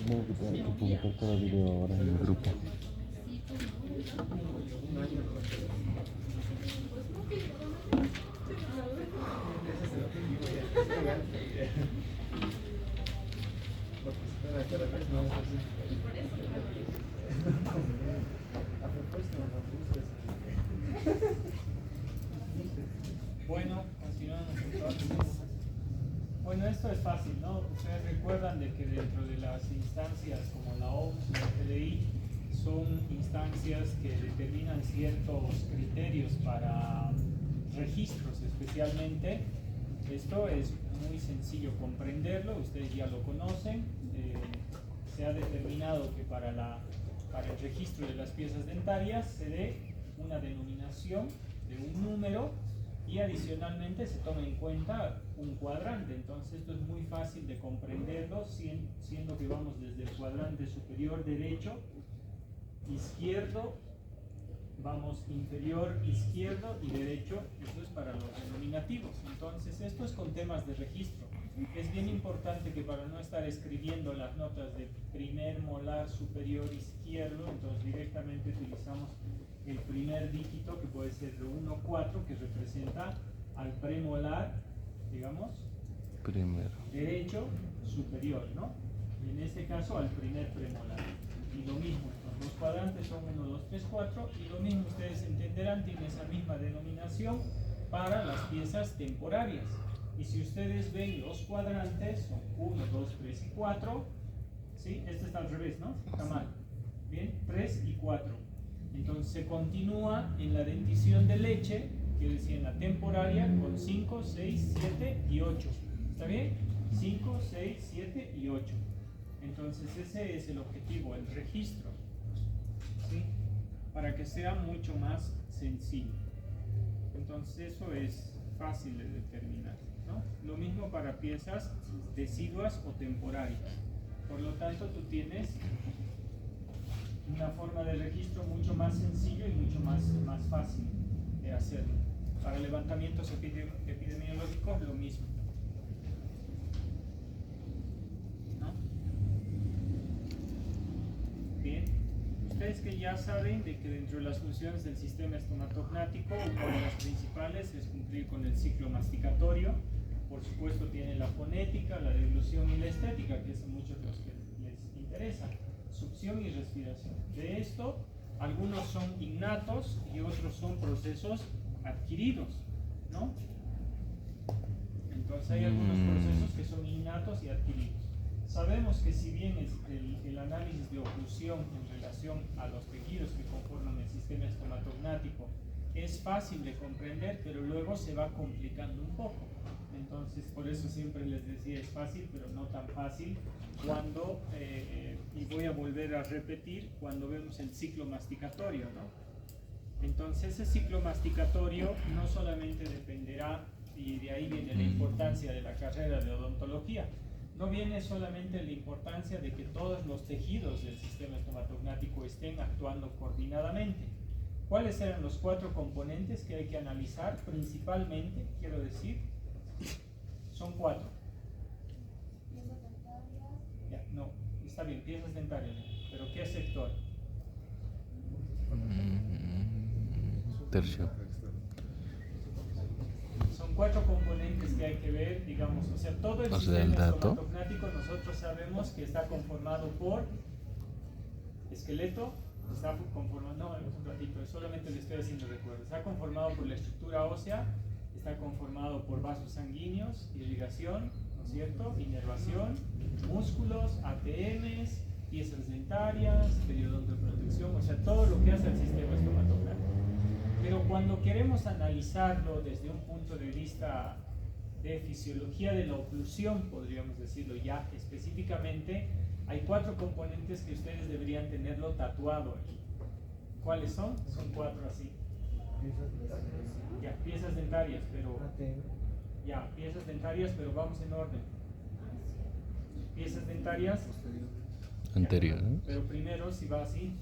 Tengo que publicar cada video ahora en el grupo. Bueno, continuamos entonces. Bueno, esto es fácil, ¿no? Ustedes recuerdan de que dentro de las instancias como la OMS y la PDI son instancias que determinan ciertos criterios para registros especialmente. Esto es muy sencillo comprenderlo, ustedes ya lo conocen. Se ha determinado que para el registro de las piezas dentarias se dé una denominación de un número y adicionalmente se toma en cuenta un cuadrante. Entonces esto es muy fácil de comprenderlo, siendo que vamos desde el cuadrante superior derecho, izquierdo, vamos inferior izquierdo y derecho. Esto es para los denominativos. Entonces esto es con temas de registro. Es bien importante que para no estar escribiendo las notas de primer molar superior izquierdo, entonces directamente utilizamos el primer dígito, que puede ser de 1 a 4, que representa al premolar, digamos, primero derecho superior, ¿no? Y en este caso al primer premolar. Y lo mismo, entonces, los cuadrantes son 1, 2, 3, 4, y lo mismo ustedes entenderán, tiene esa misma denominación para las piezas temporarias. Y si ustedes ven los cuadrantes, son 1, 2, 3 y 4, ¿sí? Este está al revés, ¿no? Está mal. Bien, 3 y 4. Entonces se continúa en la dentición de leche, que decía en la temporaria, con 5, 6, 7 y 8. ¿Está bien? 5, 6, 7 y 8. Entonces ese es el objetivo, el registro, ¿sí? Para que sea mucho más sencillo. Entonces eso es fácil de determinar, ¿no? Lo mismo para piezas deciduas o temporarias. Por lo tanto, tú tienes una forma de registro mucho más sencillo y mucho más fácil de hacerlo. Para levantamientos epidemiológicos, lo mismo, ¿no? Bien, ustedes que ya saben de que dentro de las funciones del sistema estomatognático, una de las principales es cumplir con el ciclo masticatorio. Por supuesto tiene la fonética, la deglución y la estética, que son muchos los que les interesa. Succión y respiración. De esto, algunos son innatos y otros son procesos adquiridos, ¿no? Entonces hay algunos procesos que son innatos y adquiridos. Sabemos que si bien el análisis de oclusión en relación a los tejidos que conforman el sistema estomatognático es fácil de comprender, pero luego se va complicando un poco. Entonces, por eso siempre les decía, es fácil, pero no tan fácil cuando, y voy a volver a repetir, cuando vemos el ciclo masticatorio, ¿no? Entonces, ese ciclo masticatorio no solamente dependerá, y de ahí viene la importancia de la carrera de odontología, no viene solamente la importancia de que todos los tejidos del sistema estomatognático estén actuando coordinadamente. ¿Cuáles eran los 4 componentes que hay que analizar? Principalmente, quiero decir, son 4. Ya, no, está bien, piezas dentarias, pero ¿qué sector? Tercio. Son 4 componentes que hay que ver, digamos, o sea, todo el sistema estomatognático nosotros sabemos que está conformado por esqueleto, está conformado, no, un ratito, solamente le estoy haciendo recuerdo, está conformado por la estructura ósea, está conformado por vasos sanguíneos, irrigación, ¿no es cierto?, inervación, músculos, ATMs, piezas dentarias, periodonto de protección, o sea, todo lo que hace el sistema estomatognático. Pero cuando queremos analizarlo desde un punto de vista de fisiología de la oclusión, podríamos decirlo ya específicamente, hay 4 componentes que ustedes deberían tenerlo tatuado aquí. ¿Cuáles son? Son 4 así. Ya, piezas dentarias, pero ya, piezas dentarias, pero vamos en orden. Piezas dentarias anterior, ¿no? Pero primero, si va así,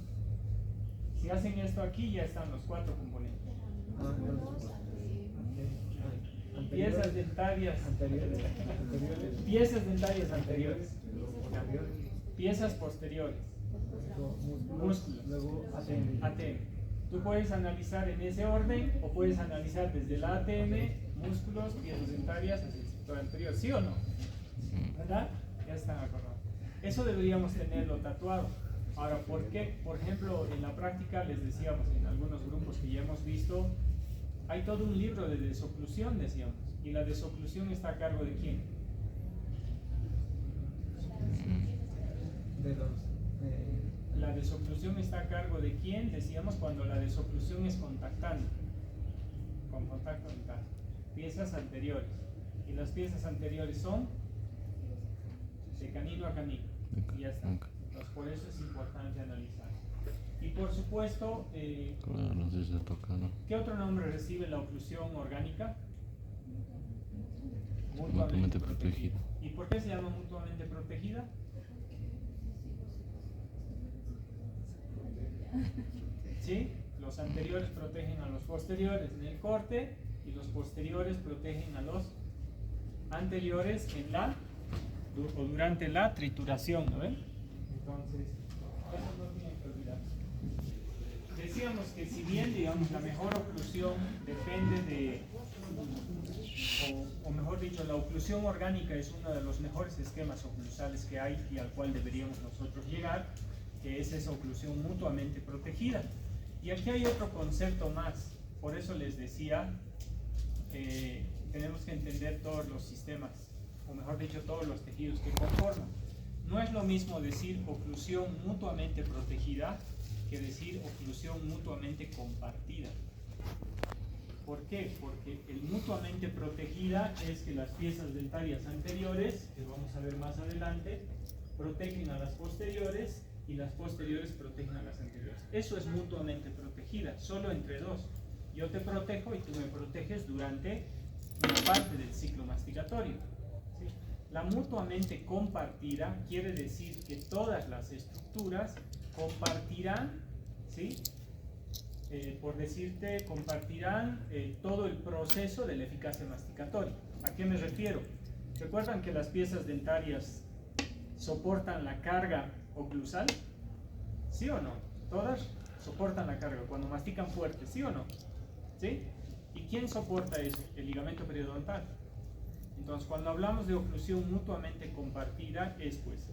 si hacen esto aquí, ya están los 4 componentes. Piezas dentarias anteriores. Piezas dentarias anteriores. Piezas posteriores. Músculos. Luego ATM. ATM. Tú puedes analizar en ese orden o puedes analizar desde la ATM, músculos, piezas dentarias hacia el sector anterior. ¿Sí o no? ¿Verdad? Ya están acordados. Eso deberíamos tenerlo tatuado. Ahora, ¿por qué? Por ejemplo, en la práctica les decíamos en algunos grupos que ya hemos visto, hay todo un libro de desoclusión, decíamos. ¿Y la desoclusión está a cargo de quién? De los. La desoclusión está a cargo de quién, decíamos, cuando la desoclusión es contactando, con contacto dental. Piezas anteriores. Y las piezas anteriores son de canino a canino. Y ya está. Entonces, por eso es importante analizar. Y por supuesto, Claro, sí se toca, ¿no? ¿qué otro nombre recibe la oclusión orgánica? Mutuamente protegida. ¿Y por qué se llama mutuamente protegida? ¿Sí? Los anteriores protegen a los posteriores en el corte y los posteriores protegen a los anteriores en la o durante la trituración, ¿no ven? Entonces, eso no tienen que olvidar. Decíamos que si bien, digamos, la mejor oclusión depende de, o mejor dicho, la oclusión orgánica es uno de los mejores esquemas oclusales que hay y al cual deberíamos nosotros llegar, que es esa oclusión mutuamente protegida. Y aquí hay otro concepto más, por eso les decía, tenemos que entender todos los sistemas, o mejor dicho, todos los tejidos que conforman. No es lo mismo decir oclusión mutuamente protegida que decir oclusión mutuamente compartida. ¿Por qué? Porque el mutuamente protegida es que las piezas dentarias anteriores, que vamos a ver más adelante, protegen a las posteriores y las posteriores protegen a las anteriores. Eso es mutuamente protegida, solo entre dos. Yo te protejo y tú me proteges durante una parte del ciclo masticatorio. ¿Sí? La mutuamente compartida quiere decir que todas las estructuras compartirán, ¿sí? Por decirte, compartirán todo el proceso de la eficacia masticatoria. ¿A qué me refiero? ¿Recuerdan que las piezas dentarias soportan la carga oclusal? ¿Sí o no? Todas soportan la carga cuando mastican fuerte, ¿sí o no? ¿Sí? ¿Y quién soporta eso? El ligamento periodontal. Entonces, cuando hablamos de oclusión mutuamente compartida, es pues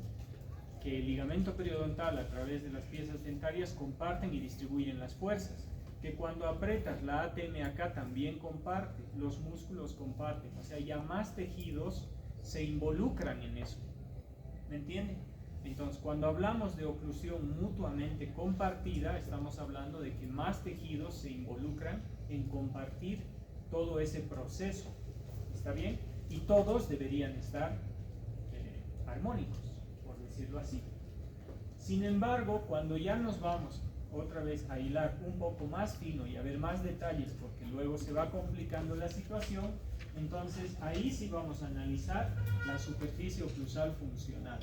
que el ligamento periodontal a través de las piezas dentarias comparten y distribuyen las fuerzas. Que cuando apretas la ATM acá también comparte, los músculos comparten, o sea, ya más tejidos se involucran en eso. ¿Me entienden? Entonces, cuando hablamos de oclusión mutuamente compartida, estamos hablando de que más tejidos se involucran en compartir todo ese proceso. ¿Está bien? Y todos deberían estar armónicos, por decirlo así. Sin embargo, cuando ya nos vamos otra vez a hilar un poco más fino y a ver más detalles, porque luego se va complicando la situación, entonces ahí sí vamos a analizar la superficie oclusal funcional.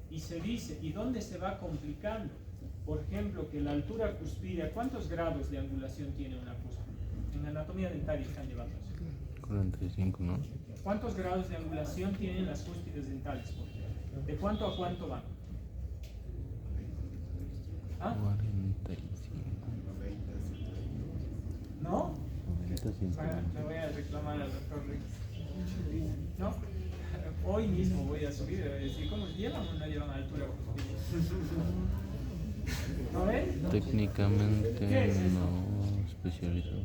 Y se dice, ¿y dónde se va complicando? Por ejemplo, que la altura cuspidea, ¿cuántos grados de angulación tiene una cúspide? En anatomía dentaria están llevando eso. 45, ¿no? ¿Cuántos grados de angulación tienen las cúspides dentales? ¿De cuánto a cuánto van? ¿Ah? 45. ¿No? 90, 100. Le voy a reclamar al doctor Rick. ¿No? Hoy mismo voy a subir y voy a decir, ¿cómo llevan o no llevan altura? ¿No ven? Técnicamente ¿Qué es eso? no especializado.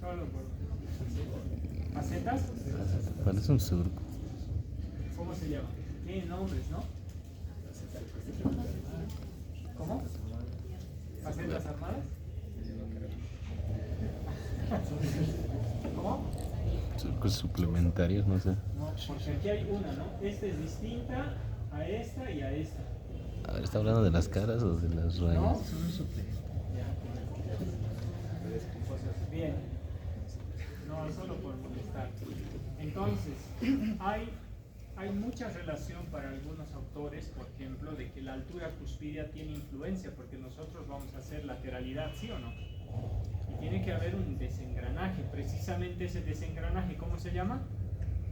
Solo por ¿facetas? Parece un surco. ¿Cómo se llama? Tienen nombres, ¿no? ¿Cómo? ¿Facetas armadas? ¿Cómo? Surcos suplementarios, no sé. No, porque aquí hay una, ¿no? Esta es distinta a esta y a esta. A ver, ¿está hablando de las caras o de las ¿No? rayas? Bien. No, solo por molestar. Entonces, hay mucha relación para algunos autores, por ejemplo, de que la altura cuspidea tiene influencia, porque nosotros vamos a hacer lateralidad, ¿sí o no? Y tiene que haber un desengranaje precisamente ese desengranaje, ¿cómo se llama?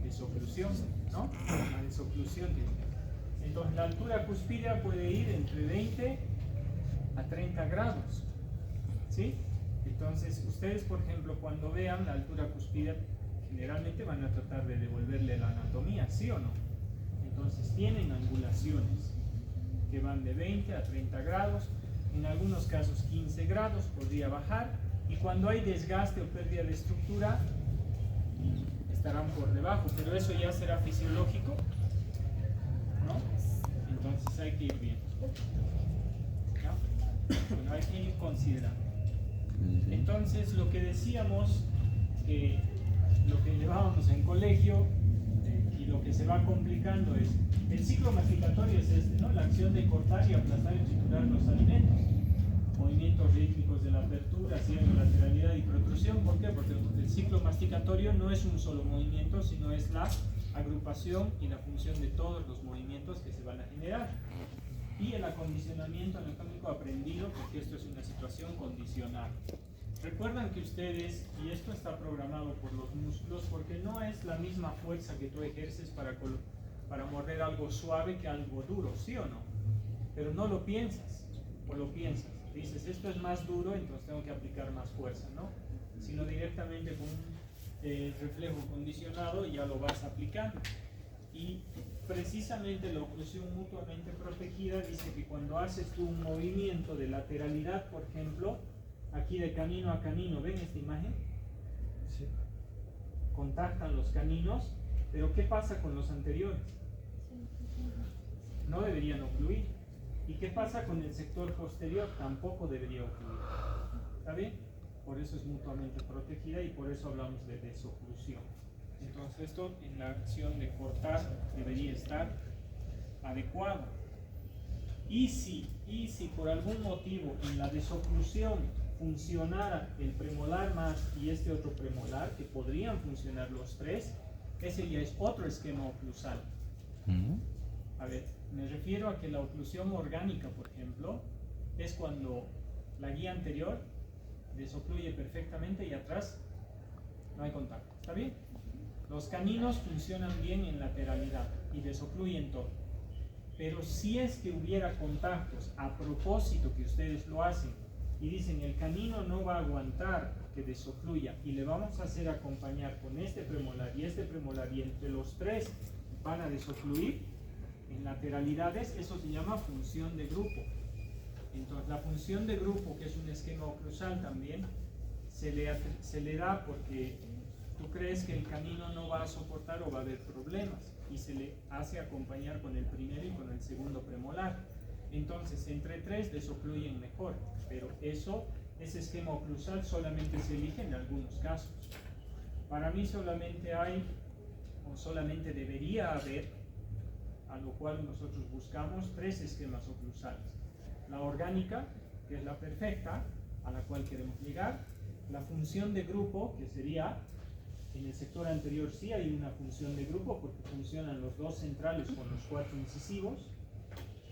Desoclusión, ¿no? La desoclusión. Entonces la altura cuspidea puede ir entre 20 a 30 grados, ¿sí? Entonces ustedes, por ejemplo, cuando vean la altura cuspidea, generalmente van a tratar de devolverle la anatomía, ¿sí o no? Entonces tienen angulaciones que van de 20 a 30 grados, en algunos casos 15 grados, podría bajar, y cuando hay desgaste o pérdida de estructura, estarán por debajo, pero eso ya será fisiológico, ¿no? Entonces hay que ir bien, ¿no? Bueno, hay que ir considerando. Entonces lo que decíamos, lo que llevábamos en colegio y lo que se va complicando es, el ciclo masticatorio es este, ¿no? La acción de cortar y aplastar y triturar los alimentos. Movimientos rítmicos de la apertura, cierre, lateralidad y protrusión. ¿Por qué? Porque el ciclo masticatorio no es un solo movimiento, sino es la agrupación y la función de todos los movimientos que se van a generar. Y el acondicionamiento anatómico aprendido, porque esto es una situación condicional. Recuerdan que ustedes, y esto está programado por los músculos, porque no es la misma fuerza que tú ejerces para morder algo suave que algo duro, ¿sí o no? Pero no lo piensas, o lo piensas. Dices, esto es más duro, entonces tengo que aplicar más fuerza, ¿no? Sino directamente con un reflejo condicionado ya lo vas aplicando. Y precisamente la oclusión mutuamente protegida dice que cuando haces tú un movimiento de lateralidad, por ejemplo, aquí de canino a canino, ¿ven esta imagen? Sí. Contactan los caninos, pero ¿qué pasa con los anteriores? No deberían ocluir. ¿Y qué pasa con el sector posterior? Tampoco debería ocluir. ¿Está bien? Por eso es mutuamente protegida y por eso hablamos de desoclusión. Entonces esto en la acción de cortar debería estar adecuado. Y si por algún motivo en la desoclusión funcionara el premolar más y este otro premolar, que podrían funcionar los tres, ese ya es otro esquema oclusal. A ver, me refiero a que la oclusión orgánica, por ejemplo, es cuando la guía anterior desocluye perfectamente y atrás no hay contacto. ¿Está bien? Los caninos funcionan bien en lateralidad y desocluyen todo. Pero si es que hubiera contactos a propósito que ustedes lo hacen y dicen el canino no va a aguantar que desocluya y le vamos a hacer acompañar con este premolar y entre los tres van a desocluir en lateralidades, eso se llama función de grupo. Entonces la función de grupo, que es un esquema oclusal también, se le da porque tú crees que el canino no va a soportar o va a haber problemas y se le hace acompañar con el primero y con el segundo premolar. Entonces entre tres desocluyen mejor, pero ese esquema oclusal solamente se elige en algunos casos. Para mí solamente hay, o solamente debería haber, a lo cual nosotros buscamos tres esquemas oclusales. La orgánica, que es la perfecta, a la cual queremos llegar. La función de grupo, que sería, en el sector anterior sí hay una función de grupo porque funcionan los dos centrales con los cuatro incisivos.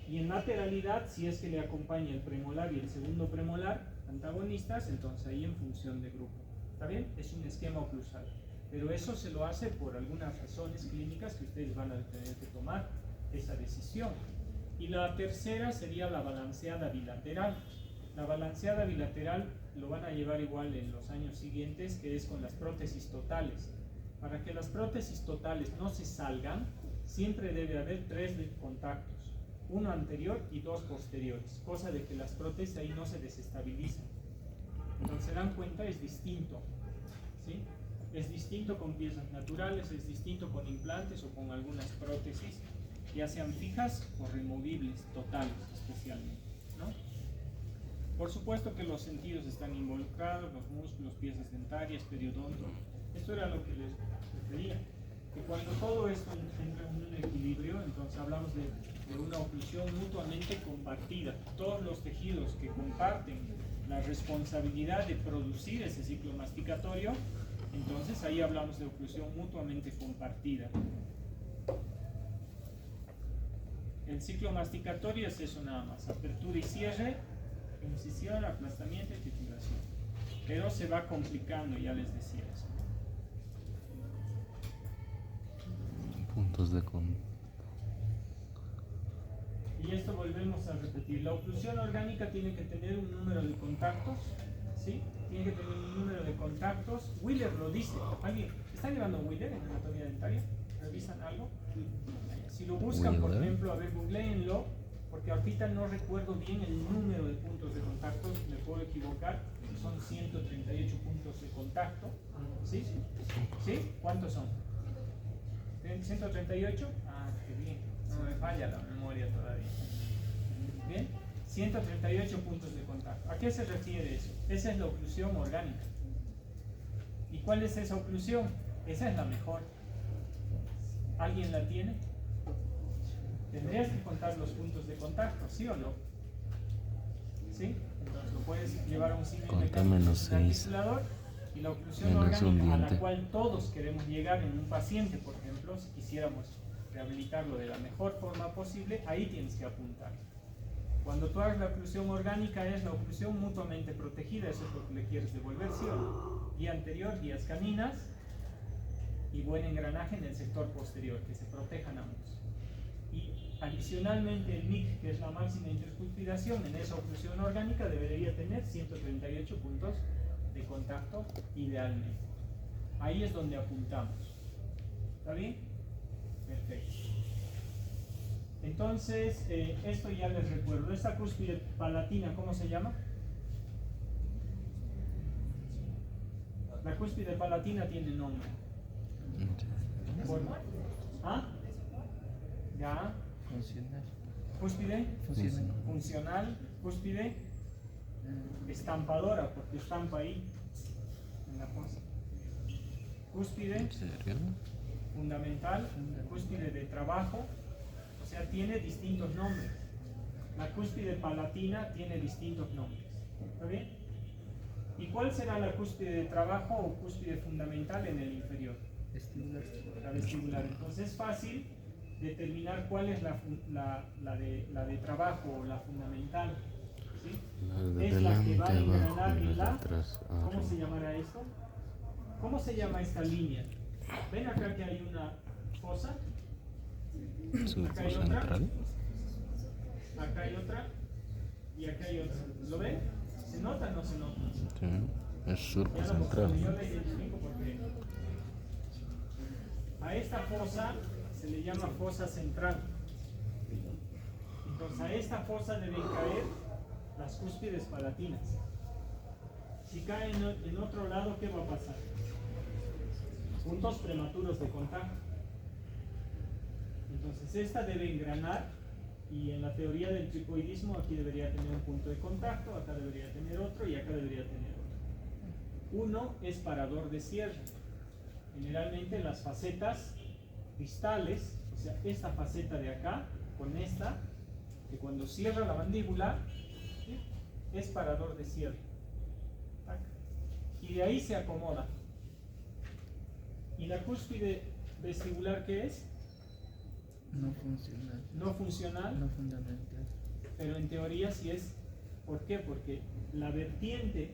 Y en lateralidad, si es que le acompaña el premolar y el segundo premolar antagonistas, entonces ahí en función de grupo. ¿Está bien? Es un esquema oclusal. Pero eso se lo hace por algunas razones clínicas que ustedes van a tener que tomar esa decisión. Y la tercera sería la balanceada bilateral. La balanceada bilateral lo van a llevar igual en los años siguientes, que es con las prótesis totales. Para que las prótesis totales no se salgan, siempre debe haber tres contactos, uno anterior y dos posteriores, cosa de que las prótesis ahí no se desestabilizan. Entonces se dan cuenta, es distinto, ¿sí? Es distinto con piezas naturales, es distinto con implantes o con algunas prótesis, ya sean fijas o removibles, totales especialmente, ¿no? Por supuesto que los sentidos están involucrados, los músculos, piezas dentarias, periodonto. Esto era lo que les refería, que cuando todo esto entra en un equilibrio, entonces hablamos de una oclusión mutuamente compartida. Todos los tejidos que comparten la responsabilidad de producir ese ciclo masticatorio, entonces ahí hablamos de oclusión mutuamente compartida. El ciclo masticatorio es eso nada más: apertura y cierre, incisión, aplastamiento y titulación. pero se va complicando, ya les decía eso. Puntos de contacto. Y esto volvemos a repetir. La oclusión orgánica tiene que tener un número de contactos, ¿sí? Tiene que tener un número de contactos. Wheeler lo dice. ¿Alguien está llevando Wheeler en anatomía dentaria? ¿Revisan algo? Si lo buscan, por ejemplo, a ver, googleenlo, porque ahorita no recuerdo bien el número de puntos de contacto, me puedo equivocar, son 138 puntos de contacto, ¿sí? ¿Sí? ¿Cuántos son? ¿138? Ah, qué bien, no me falla la memoria todavía. Bien, 138 puntos de contacto. ¿A qué se refiere eso? Esa es la oclusión orgánica. ¿Y cuál es esa oclusión? Esa es la mejor. ¿Alguien la tiene? Tendrías que contar los puntos de contacto, ¿sí o no? ¿Sí? Entonces lo puedes llevar a un símil articulador y la oclusión orgánica a la cual todos queremos llegar en un paciente, por ejemplo, si quisiéramos rehabilitarlo de la mejor forma posible, ahí tienes que apuntar. Cuando tú hagas la oclusión orgánica es la oclusión mutuamente protegida, eso es lo que le quieres devolver, ¿sí o no? Guía anterior, guías caninas y buen engranaje en el sector posterior, que se protejan ambos. Y adicionalmente el MIC, que es la máxima intercuspidación, en esa oclusión orgánica debería tener 138 puntos de contacto idealmente. Ahí es donde apuntamos. ¿Está bien? Perfecto. Entonces, esto ya les recuerdo. Esta cúspide palatina, ¿cómo se llama? La cúspide palatina tiene nombre. ¿Ah? ¿Ya? Funcional. ¿Cúspide? Funcional. Funcional. Cúspide estampadora, porque estampa ahí en la fosa. Cúspide fundamental, cúspide de trabajo, o sea, tiene distintos nombres. La cúspide palatina tiene distintos nombres. ¿Está bien? ¿Y cuál será la cúspide de trabajo o cúspide fundamental en el inferior? Vestibular. La vestibular. Entonces es fácil determinar cuál es la de trabajo o la fundamental. ¿Sí? Es la que va a engranar en la... ¿Cómo se llamará esto? ¿Cómo se llama esta línea? ¿Ven acá que hay una fosa? Acá hay otra. Acá hay otra. Y acá hay otra. ¿Lo ven? ¿Se nota o no se nota? Sí, es surco Ya central. yo la identifico porque a esta fosa se le llama fosa central. Entonces a esta fosa deben caer las cúspides palatinas. Si caen en otro lado, ¿qué va a pasar? Puntos prematuros de contacto. Entonces esta debe engranar y en la teoría del tricoidismo aquí debería tener un punto de contacto, acá debería tener otro y acá debería tener otro. Uno es parador de cierre. Generalmente las facetas distales, o sea, esta faceta de acá con esta, que cuando cierra la mandíbula, ¿sí?, es parador de cierre. Y de ahí se acomoda. ¿Y la cúspide vestibular qué es? No funcional. No funcional, No fundamental. pero en teoría sí es. ¿Por qué? Porque la vertiente,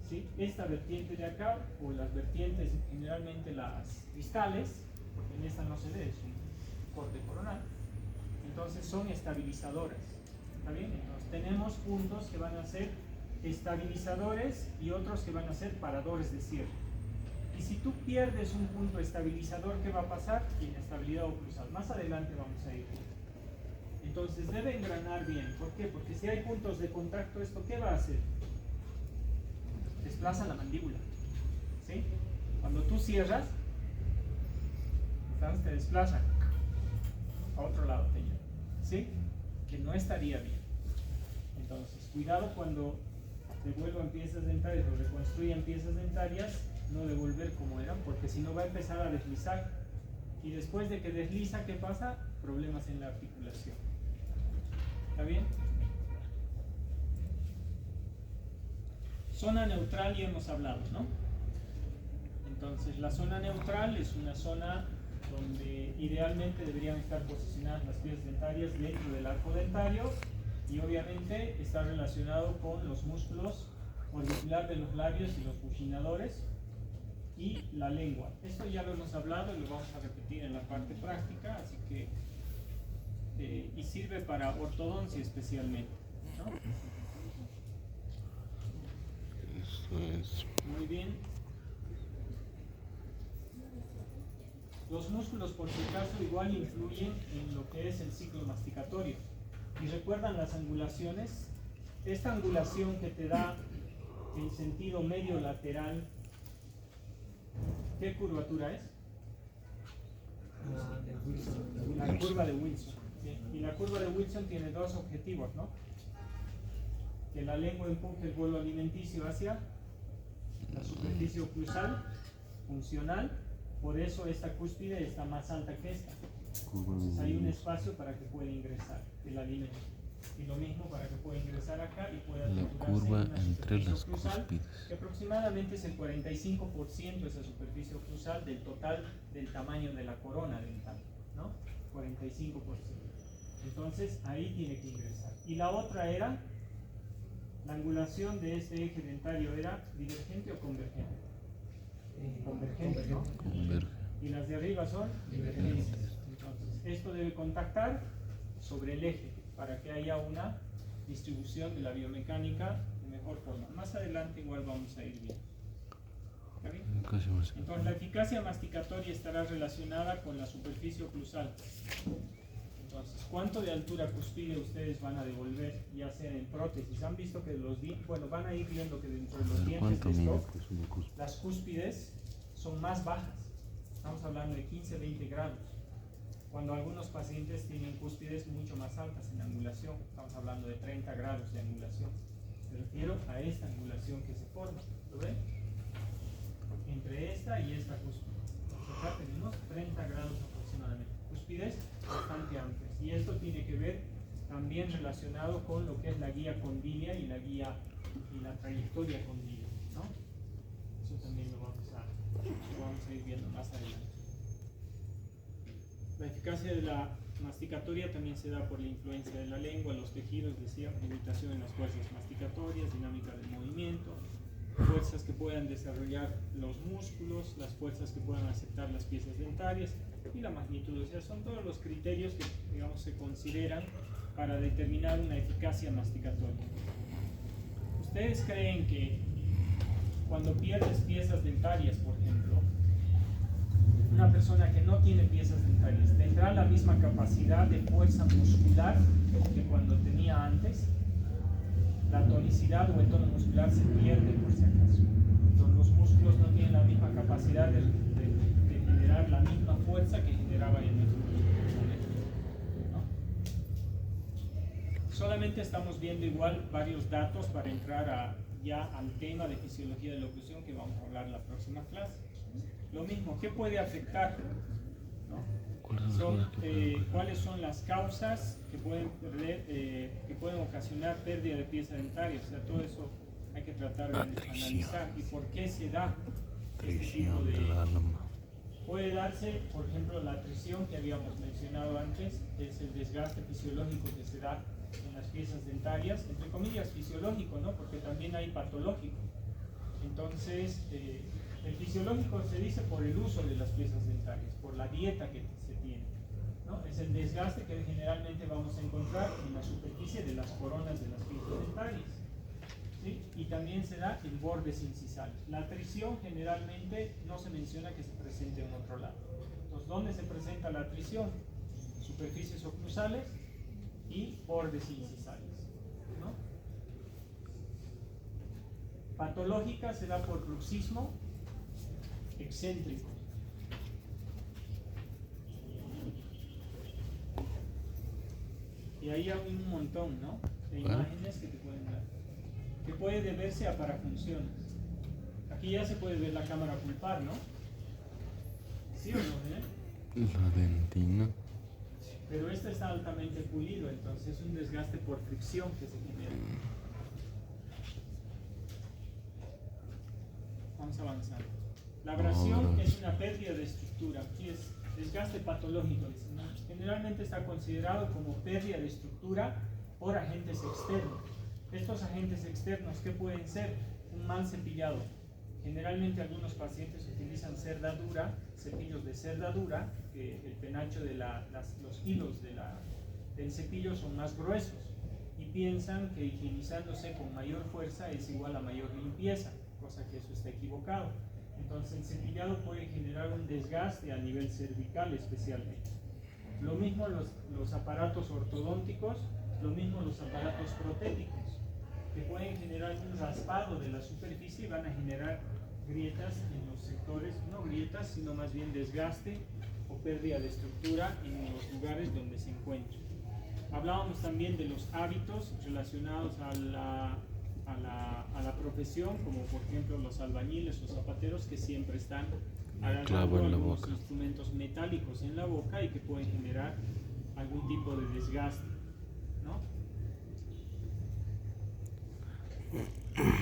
¿sí?, esta vertiente de acá, o las vertientes generalmente las distales, porque en esta no se ve, es un corte coronal, entonces son estabilizadoras. ¿Está bien? Entonces tenemos puntos que van a ser estabilizadores y otros que van a ser paradores de cierre. Y si tú pierdes un punto estabilizador, ¿qué va a pasar? Inestabilidad oclusal. Más adelante vamos a ir. Entonces debe engranar bien. ¿Por qué? Porque si hay puntos de contacto, ¿esto qué va a hacer? Desplaza la mandíbula. ¿Sí? Cuando tú cierras, ¿sabes?, te desplaza a otro lado, ¿sí? Que no estaría bien. Entonces, cuidado cuando devuelvan piezas dentarias o reconstruyan piezas dentarias, no devolver como eran, porque si no va a empezar a deslizar. Y después de que desliza, ¿qué pasa? Problemas en la articulación. ¿Está bien? Zona neutral ya hemos hablado, ¿no? Entonces, la zona neutral es una zona donde idealmente deberían estar posicionadas las piezas dentarias dentro del arco dentario Y obviamente está relacionado con los músculos orbicular de los labios y los buccinadores y la lengua. Esto ya lo hemos hablado y lo vamos a repetir en la parte práctica, así que y sirve para ortodoncia especialmente, ¿no? Eso es. Muy bien. Los músculos, por si acaso, igual influyen en lo que es el ciclo masticatorio. Y recuerdan las angulaciones. Esta angulación que te da en sentido medio lateral, ¿qué curvatura es? La curva de Wilson. ¿Sí? Y la curva de Wilson tiene dos objetivos, ¿no? Que la lengua empuje el bolo alimenticio hacia la superficie oclusal funcional, por eso esta cúspide está más alta que esta. Entonces hay un espacio para que pueda ingresar el alimento. Y lo mismo para que pueda ingresar acá y pueda La curva entre las cúspides. Que aproximadamente es el 45% de esa superficie oclusal del total del tamaño de la corona dental, ¿no? 45%. Entonces ahí tiene que ingresar. Y la otra era, la angulación de este eje dentario era divergente o convergente. Convergente, ¿no? Converge. Y las de arriba son divergentes. Entonces, esto debe contactar sobre el eje para que haya una distribución de la biomecánica de mejor forma. Más adelante igual vamos a ir viendo. ¿Está bien? Entonces la eficacia masticatoria estará relacionada con la superficie oclusal. Entonces, ¿cuánto de altura cuspide ustedes van a devolver, ya sea en prótesis? Han visto que los dientes, bueno, van a ir viendo que dentro de los dientes ¿Cuánto de mide stock, pues una cúspide? las cúspides son más bajas. Estamos hablando de 15-20 grados. Cuando algunos pacientes tienen cúspides mucho más altas en angulación, estamos hablando de 30 grados de angulación. Me refiero a esta angulación que se forma, ¿lo ven? Entre esta y esta cúspide. Entonces acá tenemos 30 grados aproximadamente. Cúspides bastante amplias. Y esto tiene que ver también relacionado con lo que es la guía condilia y la guía y la trayectoria condilia, ¿no? Eso también lo vamos a ir viendo más adelante. La eficacia de la masticatoria también se da por la influencia de la lengua, los tejidos, decía, limitación en las fuerzas masticatorias, dinámica del movimiento, fuerzas que puedan desarrollar los músculos, las fuerzas que puedan aceptar las piezas dentarias y la magnitud. O sea, son todos los criterios que, digamos, se consideran para determinar una eficacia masticatoria. ¿Ustedes creen que cuando pierdes piezas dentarias, por ejemplo, una persona que no tiene piezas dentarias tendrá la misma capacidad de fuerza muscular que cuando tenía antes? La tonicidad o el tono muscular se pierde, por si acaso. Entonces, los músculos no tienen la misma capacidad de generar la misma fuerza que generaba en el momento, ¿no? Solamente estamos viendo igual varios datos para entrar ya al tema de fisiología de la oclusión que vamos a hablar en la próxima clase. Lo mismo, ¿qué puede afectar? ¿No? ¿Cuáles son las causas que pueden ocasionar pérdida de pieza dentaria? O sea, todo eso hay que tratar de analizar. ¿Y por qué se da este tipo de...? Puede darse, por ejemplo, la atrición que habíamos mencionado antes, es el desgaste fisiológico que se da en las piezas dentarias, entre comillas fisiológico, ¿no? Porque también hay patológico. Entonces, el fisiológico se dice por el uso de las piezas dentarias, por la dieta que se tiene, ¿no? Es el desgaste que generalmente vamos a encontrar en la superficie de las coronas de las piezas dentarias, ¿sí? Y también se da en bordes incisales. La atrición generalmente no se menciona que se presente en otro lado. Entonces, ¿dónde se presenta la atrición? Superficies oclusales y bordes incisales, ¿no? Patológica se da por bruxismo excéntrico. Y ahí hay un montón, ¿no?, de imágenes que te pueden dar. Que puede deberse a parafunciones. Aquí ya se puede ver la cámara pulpar, ¿no? ¿Sí o no? La dentina. Pero este está altamente pulido, entonces es un desgaste por fricción que se genera. Vamos avanzando. La abrasión es una pérdida de estructura. Aquí es desgaste patológico, ¿no? Generalmente está considerado como pérdida de estructura por agentes externos. Estos agentes externos, ¿qué pueden ser? Un mal cepillado. Generalmente algunos pacientes utilizan cerda dura, cepillos de cerda dura, que el penacho de los hilos del cepillo son más gruesos, y piensan que higienizándose con mayor fuerza es igual a mayor limpieza, cosa que eso está equivocado. Entonces el cepillado puede generar un desgaste a nivel cervical especialmente. Lo mismo los aparatos ortodónticos, lo mismo los aparatos protéticos, que pueden generar un raspado de la superficie y van a generar grietas en los sectores, no grietas, sino más bien desgaste o pérdida de estructura en los lugares donde se encuentran. Hablábamos también de los hábitos relacionados a la profesión, como por ejemplo los albañiles o zapateros que siempre están agarrando algunos instrumentos metálicos en la boca y que pueden generar algún tipo de desgaste, ¿no?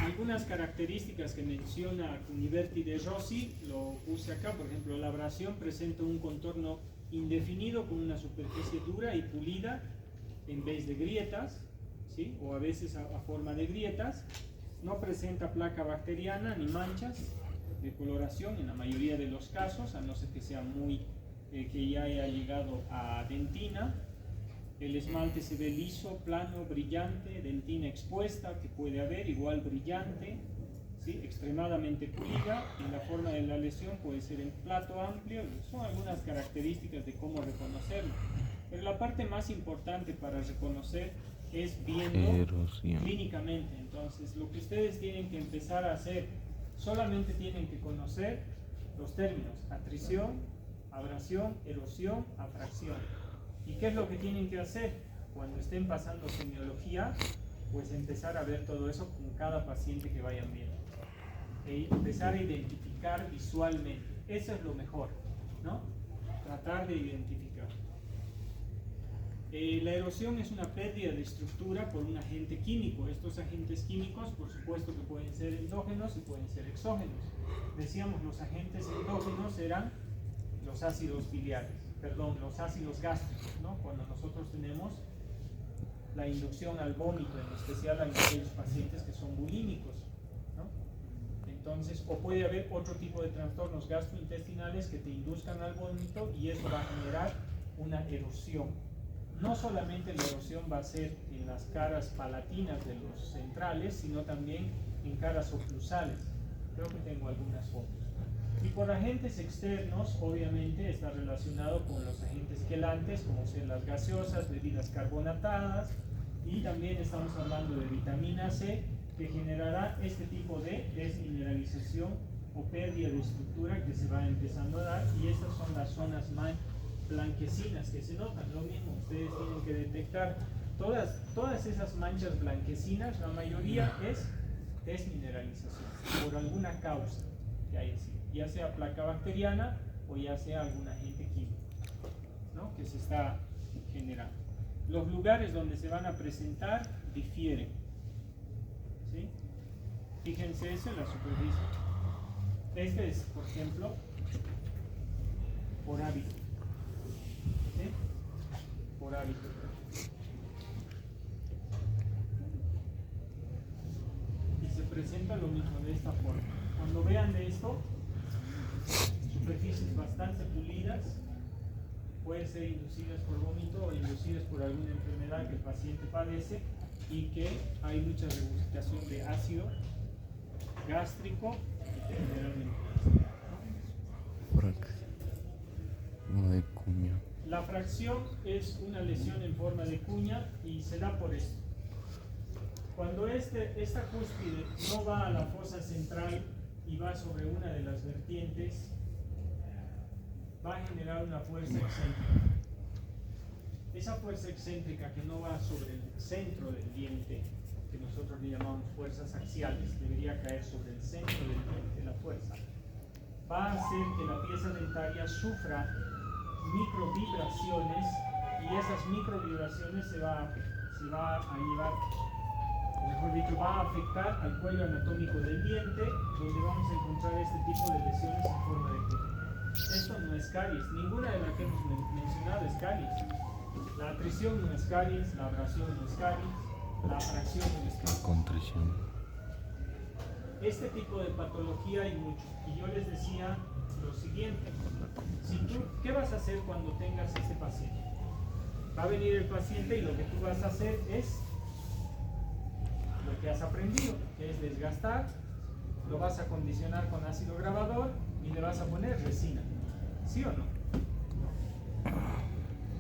Algunas características que menciona Cuniverti de Rossi, lo puse acá. Por ejemplo, la abrasión presenta un contorno indefinido con una superficie dura y pulida en vez de grietas, ¿sí? O a veces a forma de grietas. No presenta placa bacteriana ni manchas de coloración en la mayoría de los casos, a no ser que sea que ya haya llegado a dentina. El esmalte se ve liso, plano, brillante, dentina expuesta, que puede haber, igual brillante, ¿sí? Extremadamente pulida, y la forma de la lesión puede ser en plato amplio. Son algunas características de cómo reconocerlo. Pero la parte más importante para reconocer es viendo clínicamente. Entonces, lo que ustedes tienen que empezar a hacer, solamente tienen que conocer los términos: atrición, abrasión, erosión, afracción. ¿Y qué es lo que tienen que hacer? Cuando estén pasando semiología, pues empezar a ver todo eso con cada paciente que vayan viendo. E empezar a identificar visualmente. Eso es lo mejor, ¿no? Tratar de identificar. La erosión es una pérdida de estructura por un agente químico. Estos agentes químicos, por supuesto que pueden ser endógenos y pueden ser exógenos. Decíamos, los agentes endógenos eran los ácidos biliares. Los ácidos gástricos, ¿no? Cuando nosotros tenemos la inducción al vómito, en especial a aquellos pacientes que son bulímicos, ¿no? Entonces, o puede haber otro tipo de trastornos gastrointestinales que te induzcan al vómito y eso va a generar una erosión. No solamente la erosión va a ser en las caras palatinas de los centrales, sino también en caras oclusales. Creo que tengo algunas fotos. Y por agentes externos, obviamente, está relacionado con los agentes quelantes, como sean las gaseosas, bebidas carbonatadas, y también estamos hablando de vitamina C, que generará este tipo de desmineralización o pérdida de estructura que se va empezando a dar, y estas son las zonas más blanquecinas que se notan. Lo mismo, ustedes tienen que detectar todas esas manchas blanquecinas. La mayoría es desmineralización, por alguna causa que haya sido, ya sea placa bacteriana o ya sea algún agente químico, ¿no? Que se está generando. Los lugares donde se van a presentar difieren, ¿sí? Fíjense eso en la superficie. Este es, por ejemplo, por hábito, ¿sí? Por hábito. Y se presenta lo mismo de esta forma. Cuando vean de esto, superficies bastante pulidas, pueden ser inducidas por vómito o inducidas por alguna enfermedad que el paciente padece y que hay mucha regurgitación de ácido gástrico y generalmente. de cuña. La fracción es una lesión en forma de cuña y se da por esto. Cuando esta cúspide no va a la fosa central y va sobre una de las vertientes, va a generar una fuerza excéntrica. Esa fuerza excéntrica que no va sobre el centro del diente, que nosotros le llamamos fuerzas axiales, debería caer sobre el centro del diente, la fuerza, va a hacer que la pieza dentaria sufra microvibraciones, y esas microvibraciones se va a llevar, o mejor dicho, va a afectar al cuello anatómico del diente, donde vamos a encontrar este tipo de lesiones en forma de cuña. Esto no es caries, ninguna de las que hemos mencionado es caries. La atrición no es caries, la abrasión no es caries, la fracción no es caries. Contrición. Este tipo de patología hay mucho. Y yo les decía lo siguiente. ¿Qué vas a hacer cuando tengas este paciente? Va a venir el paciente y lo que tú vas a hacer es lo que has aprendido, que es desgastar, lo vas a condicionar con ácido grabador y le vas a poner resina. ¿Sí o no?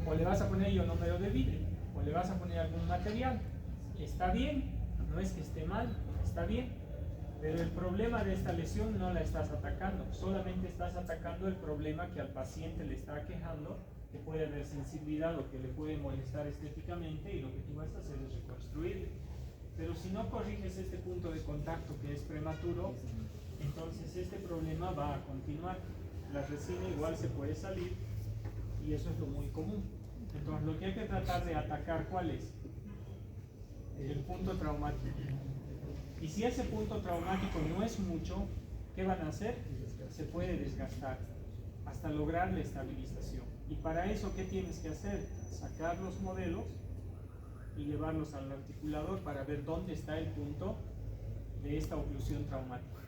O le vas a poner ionómero de vidrio, o le vas a poner algún material. Está bien, no es que esté mal, está bien. Pero el problema de esta lesión no la estás atacando, solamente estás atacando el problema que al paciente le está aquejando, que puede haber sensibilidad o que le puede molestar estéticamente, y lo que tú vas a hacer es reconstruirle. Pero si no corriges este punto de contacto que es prematuro, entonces este problema va a continuar. La resina igual se puede salir y eso es lo muy común. Entonces lo que hay que tratar de atacar, ¿cuál es? El punto traumático. Y si ese punto traumático no es mucho, ¿qué van a hacer? Se puede desgastar hasta lograr la estabilización. Y para eso, ¿qué tienes que hacer? Sacar los modelos y llevarlos al articulador para ver dónde está el punto de esta oclusión traumática.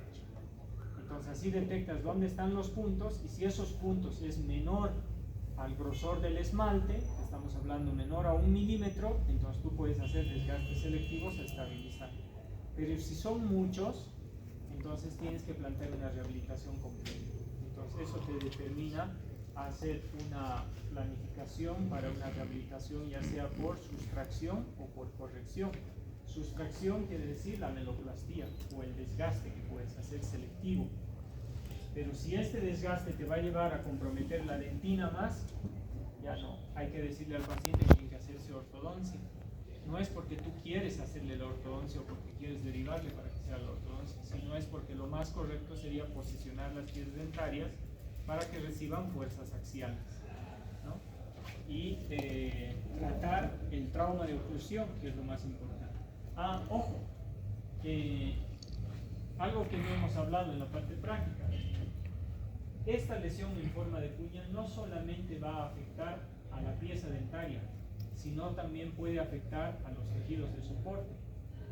Entonces así detectas dónde están los puntos, y si esos puntos es menor al grosor del esmalte, estamos hablando menor a 1 milímetro, entonces tú puedes hacer desgastes selectivos a estabilizar. Pero si son muchos, entonces tienes que plantear una rehabilitación completa. Entonces eso te determina a hacer una planificación para una rehabilitación, ya sea por sustracción o por corrección. Sustracción quiere decir la meloplastía o el desgaste que puedes hacer selectivo. Pero si este desgaste te va a llevar a comprometer la dentina más, ya no. Hay que decirle al paciente que tiene que hacerse ortodoncia. No es porque tú quieres hacerle la ortodoncia o porque quieres derivarle para que sea la ortodoncia, sino es porque lo más correcto sería posicionar las piezas dentarias para que reciban fuerzas axiales, ¿no? Y tratar el trauma de oclusión, que es lo más importante. Ojo, algo que no hemos hablado en la parte práctica. Esta lesión en forma de cuña no solamente va a afectar a la pieza dentaria, sino también puede afectar a los tejidos de soporte.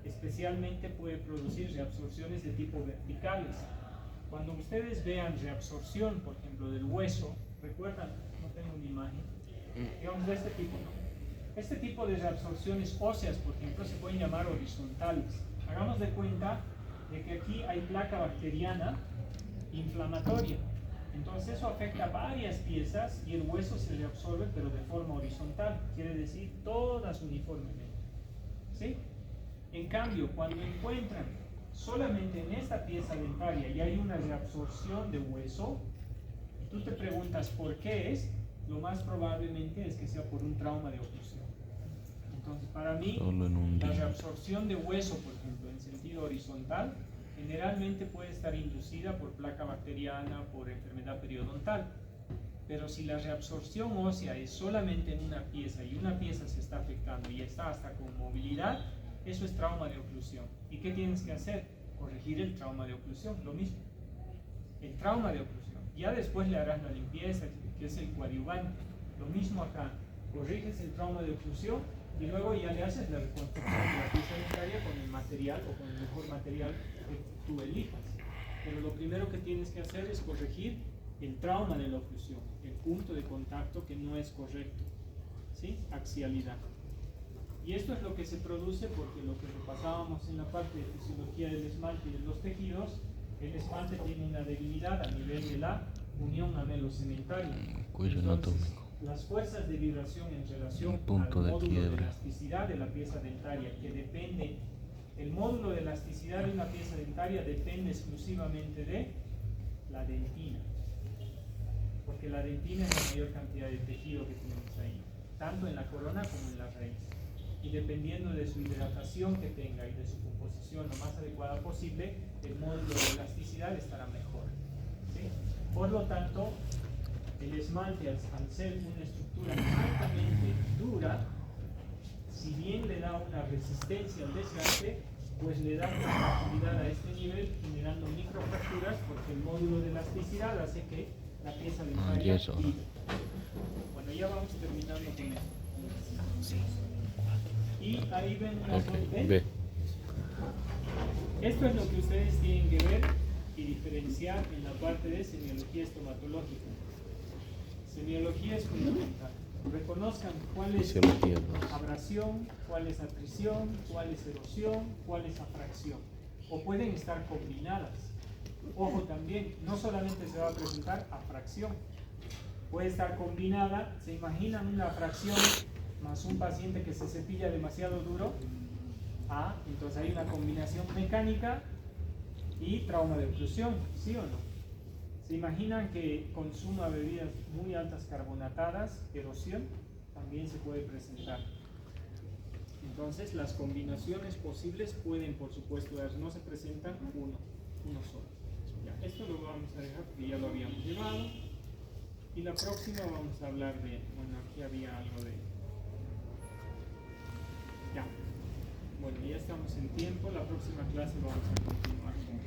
Especialmente puede producir reabsorciones de tipo verticales. Cuando ustedes vean reabsorción, por ejemplo, del hueso, recuerdan, no tengo una imagen, digamos de este tipo, ¿no? Este tipo de reabsorciones óseas, por ejemplo, se pueden llamar horizontales. Hagamos de cuenta de que aquí hay placa bacteriana inflamatoria. Entonces eso afecta a varias piezas y el hueso se reabsorbe, pero de forma horizontal, quiere decir todas uniformemente. ¿Sí? En cambio, cuando encuentran solamente en esta pieza dentaria y hay una reabsorción de hueso, tú te preguntas por qué es, lo más probablemente es que sea por un trauma de oclusión. Entonces, para mí, la reabsorción de hueso, por ejemplo, en sentido horizontal, generalmente puede estar inducida por placa bacteriana, por enfermedad periodontal. Pero si la reabsorción ósea es solamente en una pieza y una pieza se está afectando y está hasta con movilidad, eso es trauma de oclusión. ¿Y qué tienes que hacer? Corregir el trauma de oclusión, lo mismo. El trauma de oclusión. Ya después le harás la limpieza, que es el coadyuvante. Lo mismo acá. Corriges el trauma de oclusión y luego ya le haces la reconstrucción de la pieza dentaria con el material o con el mejor material que tú elijas. Pero lo primero que tienes que hacer es corregir el trauma de la oclusión, el punto de contacto que no es correcto, ¿sí? Axialidad. Y esto es lo que se produce porque lo que repasábamos en la parte de fisiología del esmalte y de los tejidos, el esmalte tiene una debilidad a nivel de la unión amelocementaria. Entonces, las fuerzas de vibración en relación al módulo de elasticidad de la pieza dentaria, que depende, el módulo de elasticidad de una pieza dentaria depende exclusivamente de la dentina, porque la dentina es la mayor cantidad de tejido que tenemos ahí, tanto en la corona como en la raíz. Y dependiendo de su hidratación que tenga y de su composición lo más adecuada posible, el módulo de elasticidad estará mejor, ¿sí? Por lo tanto, el esmalte, al ser una estructura altamente dura, si bien le da una resistencia al desgaste, pues le da una fragilidad a este nivel, generando microfracturas, porque el módulo de elasticidad hace que la pieza dentaria vibre. Bueno, ya vamos terminando con esto. Y ahí ven una Ok, B. B. Esto es lo que ustedes tienen que ver y diferenciar en la parte de semiología estomatológica. Semiología es fundamental. Reconozcan cuál es Fisiología 2. abrasión, cuál es atrición, cuál es erosión, cuál es afracción. O pueden estar combinadas. Ojo también, no solamente se va a presentar afracción, puede estar combinada. ¿Se imaginan una afracción más un paciente que se cepilla demasiado duro? Ah, entonces hay una combinación mecánica y trauma de oclusión, ¿sí o no? ¿Se imaginan que consuma bebidas muy altas carbonatadas, erosión? También se puede presentar. Entonces las combinaciones posibles pueden, por supuesto, darse. No se presentan uno solo. Ya, esto lo vamos a dejar porque ya lo habíamos llevado. Y la próxima vamos a hablar de, bueno, aquí había algo de... Ya. Bueno, ya estamos en tiempo. La próxima clase vamos a continuar con